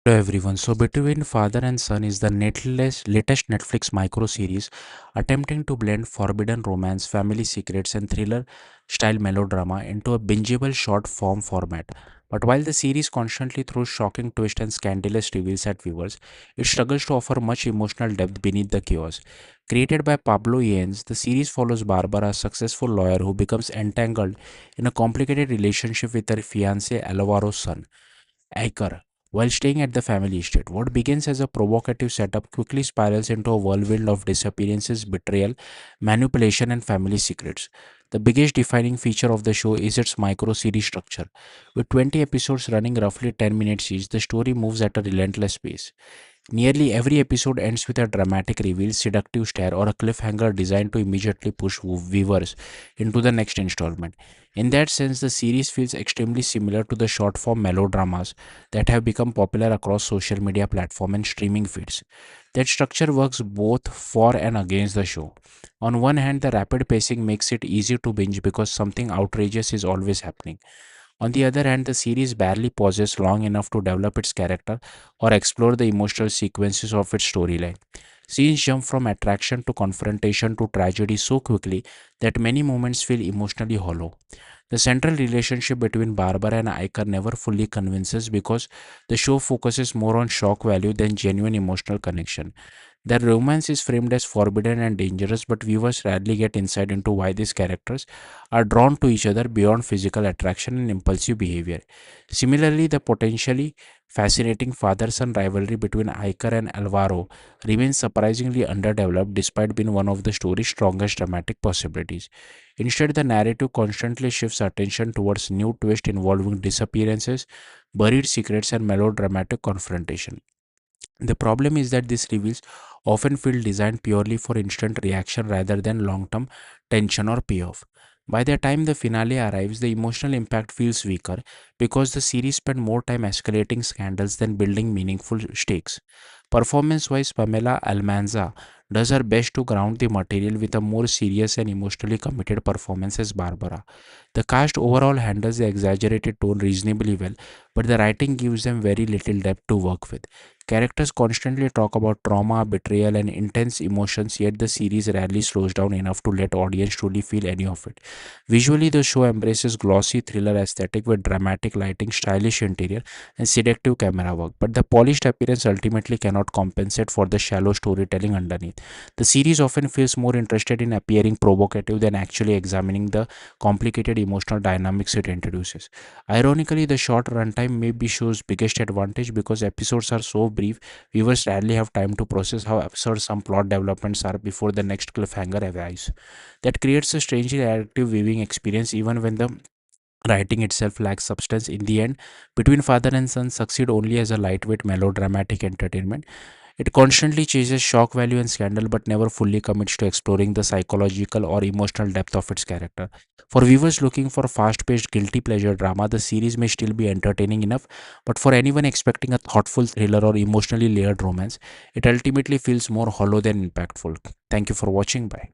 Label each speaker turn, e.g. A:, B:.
A: Hello everyone. So Between Father and Son is the latest Netflix micro series attempting to blend forbidden romance, family secrets and thriller style melodrama into a bingeable short form format. But while the series constantly throws shocking twists and scandalous reveals at viewers, it struggles to offer much emotional depth beneath the chaos. Created by Pablo Yanes, the series follows Barbara, a successful lawyer who becomes entangled in a complicated relationship with her fiancé Alvaro's son. Aker, while staying at the family estate. What begins as a provocative setup quickly spirals into a whirlwind of disappearances, betrayal, manipulation, and family secrets. The biggest defining feature of the show is its micro series structure. With 20 episodes running roughly 10 minutes each, the story moves at a relentless pace. Nearly every episode ends with a dramatic reveal, seductive stare, or a cliffhanger designed to immediately push viewers into the next installment. In that sense, the series feels extremely similar to the short form melodramas that have become popular across social media platforms and streaming feeds. That structure works both for and against the show. On one hand, the rapid pacing makes it easy to binge because something outrageous is always happening. On the other hand, the series barely pauses long enough to develop its character or explore the emotional sequences of its storyline. Scenes jump from attraction to confrontation to tragedy so quickly that many moments feel emotionally hollow. The central relationship between Barbara and Iker never fully convinces because the show focuses more on shock value than genuine emotional connection. Their romance is framed as forbidden and dangerous, but viewers rarely get insight into why these characters are drawn to each other beyond physical attraction and impulsive behavior. Similarly, the potentially fascinating father son rivalry between Iker and Alvaro remains surprisingly underdeveloped despite being one of the story's strongest dramatic possibilities. Instead, the narrative constantly shifts attention towards new twists involving disappearances, buried secrets, and melodramatic confrontation. The problem is that these reveals often feel designed purely for instant reaction rather than long term tension or payoff. By the time the finale arrives, the emotional impact feels weaker because the series spent more time escalating scandals than building meaningful stakes. Performance wise, Pamela Almanza does her best to ground the material with a more serious and emotionally committed performance as Barbara. The cast overall handles the exaggerated tone reasonably well, but the writing gives them very little depth to work with. Characters constantly talk about trauma, betrayal, and intense emotions, yet the series rarely slows down enough to let audience truly feel any of it. Visually, the show embraces glossy thriller aesthetic with dramatic lighting, stylish interior, and seductive camera work, but the polished appearance ultimately cannot compensate for the shallow storytelling underneath. The series often feels more interested in appearing provocative than actually examining the complicated emotional dynamics it introduces. Ironically, the short runtime may be show's biggest advantage because episodes are so brief, viewers rarely have time to process how absurd some plot developments are before the next cliffhanger arrives. That creates a strangely addictive viewing experience even when the writing itself lacks substance. In the end, Between Father and Son succeed only as a lightweight melodramatic entertainment. It constantly chases shock value and scandal but never fully commits to exploring the psychological or emotional depth of its character. For viewers looking for fast paced, guilty pleasure drama, the series may still be entertaining enough, but for anyone expecting a thoughtful thriller or emotionally layered romance, it ultimately feels more hollow than impactful. Thank you for watching. Bye.